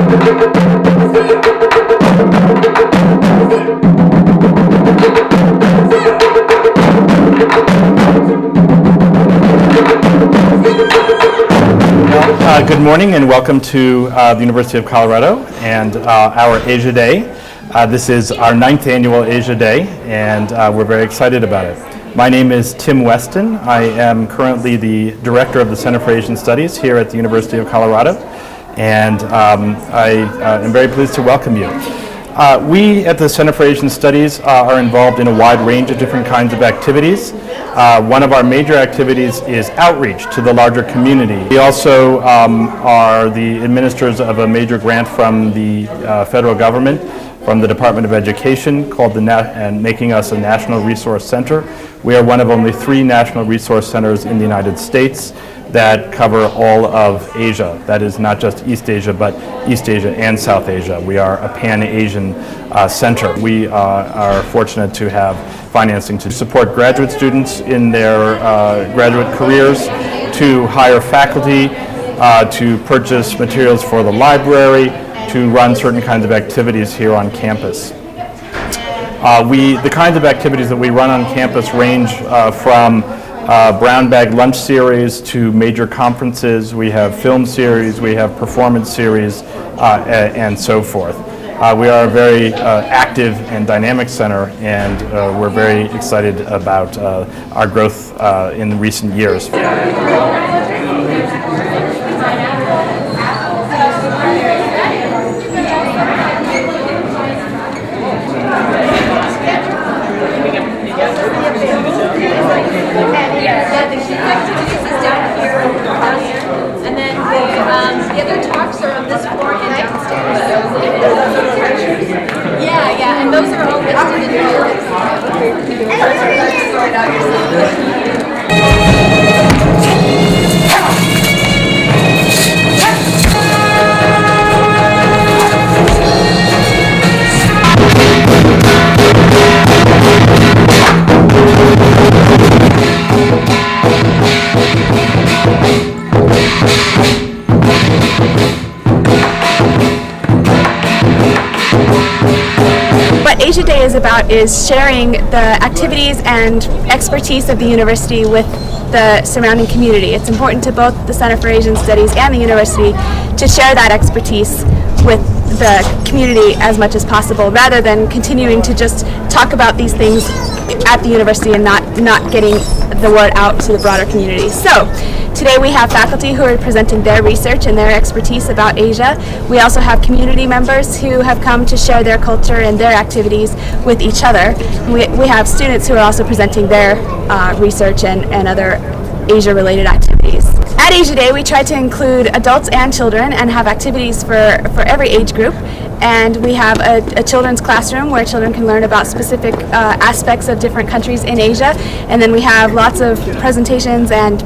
Good morning and welcome to the University of Colorado and our Asia Day. This is our 9th annual Asia Day and we're very excited about it. My name is Tim Weston. I am currently the Director of the Center for Asian Studies here at the University of Colorado, and I am very pleased to welcome you. We at the Center for Asian Studies are involved in a wide range of different kinds of activities. One of our major activities is outreach to the larger community. We also are the administrators of a major grant from the federal government, from the Department of Education, called and making us a National Resource Center. We are one of only 3 National Resource Centers in the United States that cover all of Asia. That is not just East Asia, but East Asia and South Asia. We are a Pan-Asian center. We are fortunate to have financing to support graduate students in their graduate careers, to hire faculty, to purchase materials for the library, to run certain kinds of activities here on campus. The kinds of activities that we run on campus range from brown bag lunch series to major conferences. We have film series, we have performance series, and so forth. We are a very active and dynamic center, and we're very excited about our growth in recent years. The other talks are on this floor and downstairs. Yeah, and those are all listed in here. Sort out yourself. What Asia Day is about is sharing the activities and expertise of the university with the surrounding community. It's important to both the Center for Asian Studies and the university to share that expertise with the community as much as possible, rather than continuing to just talk about these things at the university and not getting the word out to the broader community. So today we have faculty who are presenting their research and their expertise about Asia. We also have community members who have come to share their culture and their activities with each other. We have students who are also presenting their research and other Asia-related activities. At Asia Day, we try to include adults and children and have activities for every age group. And we have a children's classroom where children can learn about specific aspects of different countries in Asia. And then we have lots of presentations and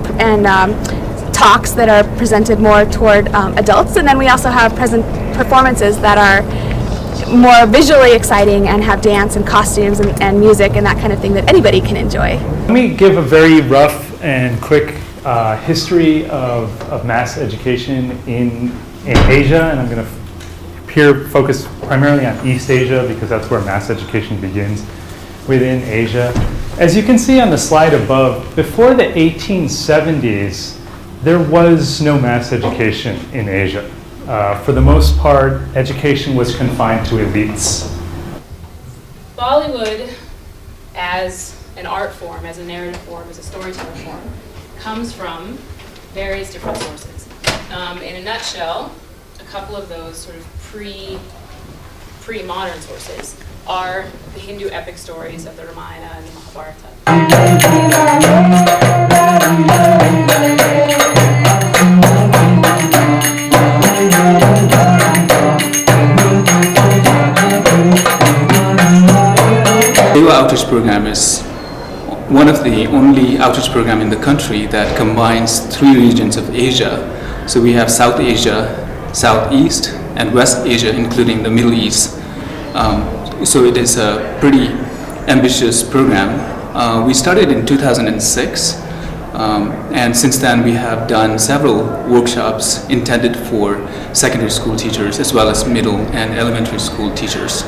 talks that are presented more toward adults. And then we also have performances that are more visually exciting and have dance and costumes and music and that kind of thing that anybody can enjoy. Let me give a very rough and quick history of mass education in Asia, and I'm going to here focus primarily on East Asia because that's where mass education begins within Asia. As you can see on the slide above, before the 1870s, there was no mass education in Asia. For the most part, education was confined to elites. Bollywood, as an art form, as a narrative form, as a storytelling form, comes from various different sources. In a nutshell, a couple of those sort of pre-modern sources are the Hindu epic stories of the Ramayana and the Mahabharata. CU Outreach Program is one of the only outreach program in the country that combines 3 regions of Asia. So we have South Asia, Southeast, and West Asia, including the Middle East. So it is a pretty ambitious program. We started in 2006 And since then, we have done several workshops intended for secondary school teachers as well as middle and elementary school teachers.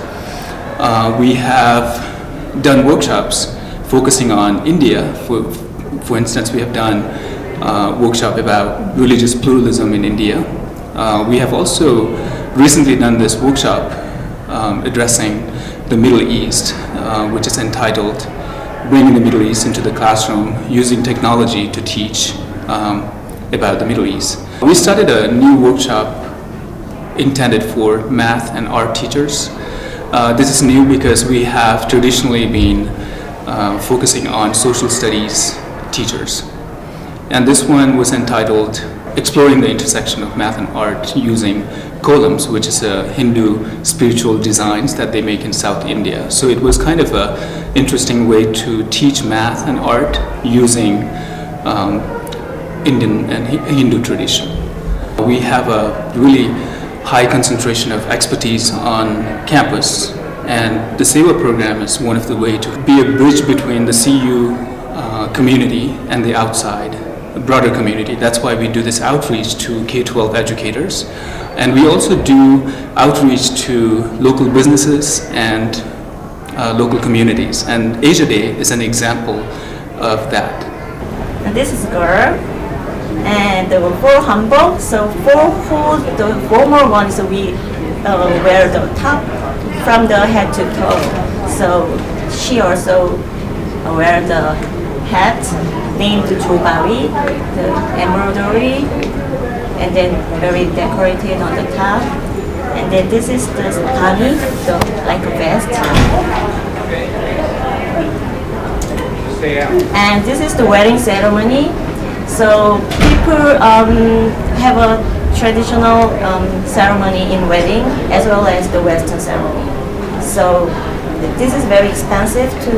We have done workshops focusing on India. For instance, we have done a workshop about religious pluralism in India. We have also recently done this workshop addressing the Middle East, which is entitled Bringing the Middle East into the Classroom Using Technology to Teach about the Middle East. We started a new workshop intended for math and art teachers. This is new because we have traditionally been focusing on social studies teachers. And this one was entitled Exploring the Intersection of Math and Art Using Columns, which is a Hindu spiritual designs that they make in South India. So it was kind of an interesting way to teach math and art using Indian and Hindu tradition. We have a really high concentration of expertise on campus, and the SEWA program is one of the ways to be a bridge between the CU community and the outside broader community. That's why we do this outreach to K-12 educators. And we also do outreach to local businesses and local communities. And Asia Day is an example of that. And this is girl. And there were 4 hanbok. So the former ones we wear the top from the head to toe. So she also wear the hat named Jobari, the embroidery, and then very decorated on the top. And then this is the tani, like a vest. And this is the wedding ceremony. So people have a traditional ceremony in wedding as well as the Western ceremony. So this is very expensive to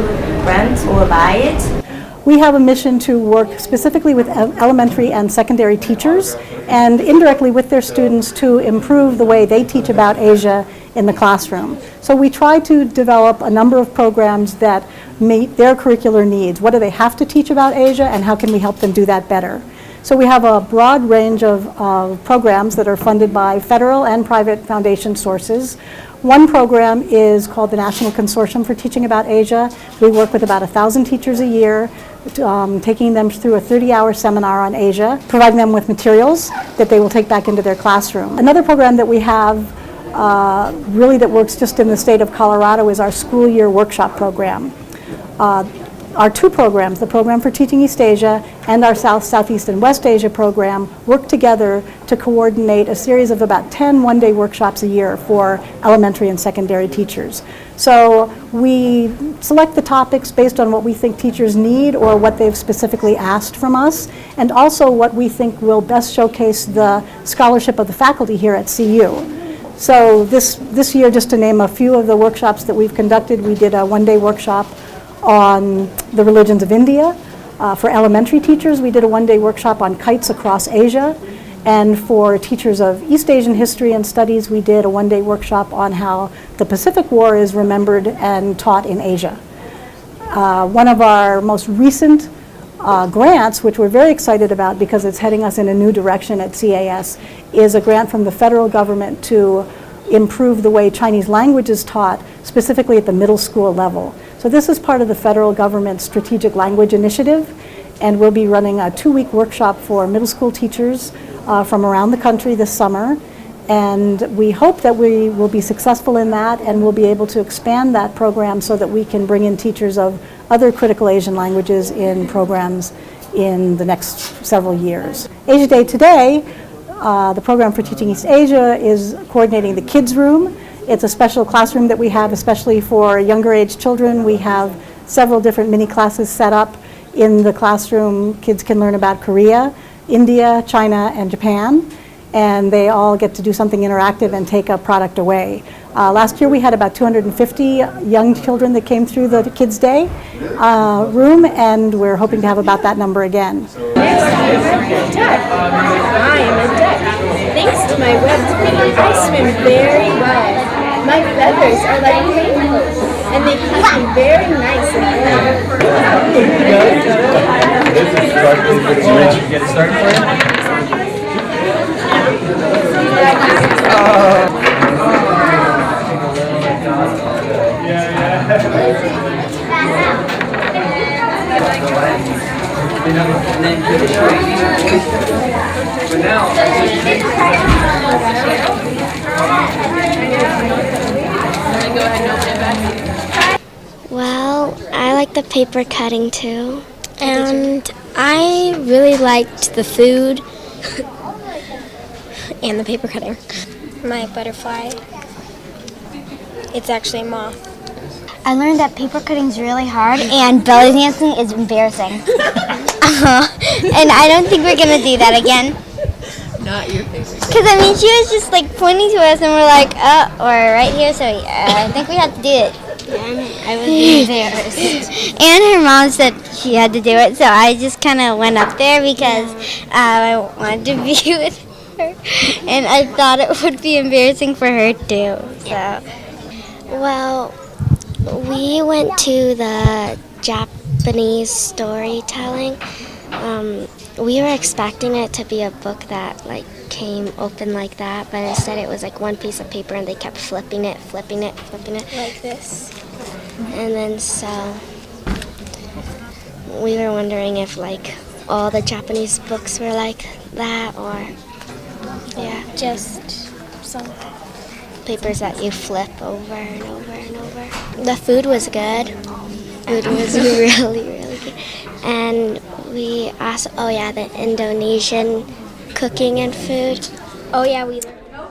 rent or buy it. We have a mission to work specifically with elementary and secondary teachers and indirectly with their students to improve the way they teach about Asia in the classroom. So we try to develop a number of programs that meet their curricular needs. What do they have to teach about Asia and how can we help them do that better? So we have a broad range of programs that are funded by federal and private foundation sources. One program is called the National Consortium for Teaching About Asia. We work with about 1,000 teachers a year, taking them through a 30-hour seminar on Asia, providing them with materials that they will take back into their classroom. Another program that we have really that works just in the state of Colorado is our school year workshop program. Our 2 programs, the program for Teaching East Asia and our South, Southeast, and West Asia program, work together to coordinate a series of about 10 one-day workshops a year for elementary and secondary teachers. So we select the topics based on what we think teachers need or what they've specifically asked from us, and also what we think will best showcase the scholarship of the faculty here at CU. So this year, just to name a few of the workshops that we've conducted, we did a one-day workshop on the religions of India. For elementary teachers, we did a one-day workshop on kites across Asia. And for teachers of East Asian history and studies, we did a one-day workshop on how the Pacific War is remembered and taught in Asia. One of our most recent grants, which we're very excited about because it's heading us in a new direction at CAS, is a grant from the federal government to improve the way Chinese language is taught, specifically at the middle school level. So this is part of the federal government's strategic language initiative, and we'll be running a 2-week workshop for middle school teachers from around the country this summer. And we hope that we will be successful in that and we'll be able to expand that program so that we can bring in teachers of other critical Asian languages in programs in the next several years. Asia Day today, the program for Teaching East Asia is coordinating the Kids Room. It's a special classroom that we have, especially for younger age children. We have several different mini classes set up in the classroom. Kids can learn about Korea, India, China, and Japan, and they all get to do something interactive and take a product away. Last year we had about 250 young children that came through the Kids Day room, and we're hoping to have about that number again. I am a duck. Thanks to my webbed feet, I swim very well. My feathers are like paintbrushes, and they keep me very nice and warm. Get it started for you? Well, I like the paper cutting too. And I really liked the food and the paper cutting. My butterfly, it's actually a moth. I learned that paper cutting is really hard and belly dancing is embarrassing. And I don't think we're going to do that again. Not your favorite. Because, I mean, she was just, like, pointing to us and we're like, we're right here, so I think we have to do it. I was embarrassed. And her mom said she had to do it, so I just kind of went up there because I wanted to be with her. And I thought it would be embarrassing for her, too, so. Well, we went to the Japanese storytelling. We were expecting it to be a book that like came open like that, but instead it was like one piece of paper and they kept flipping it. Like this. And then so we were wondering if like all the Japanese books were like that or Just some. papers that you flip over and over and over. The food was good. Food was really, really good. And we also, the Indonesian cooking and food. Oh, yeah, we.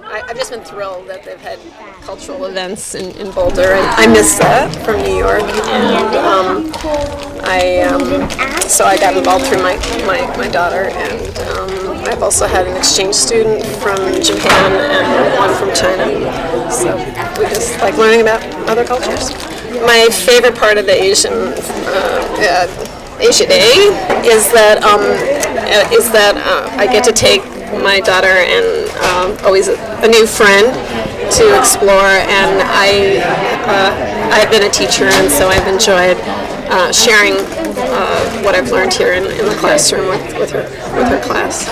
I've just been thrilled that they've had cultural events in Boulder, and I miss that from New York. And so I got involved through my daughter, and I've also had an exchange student from Japan and one from China. So we just like learning about other cultures. My favorite part of the Asia Day is that I get to take my daughter and always a new friend to explore, and I've been a teacher, and so I've enjoyed sharing what I've learned here in the classroom with her class.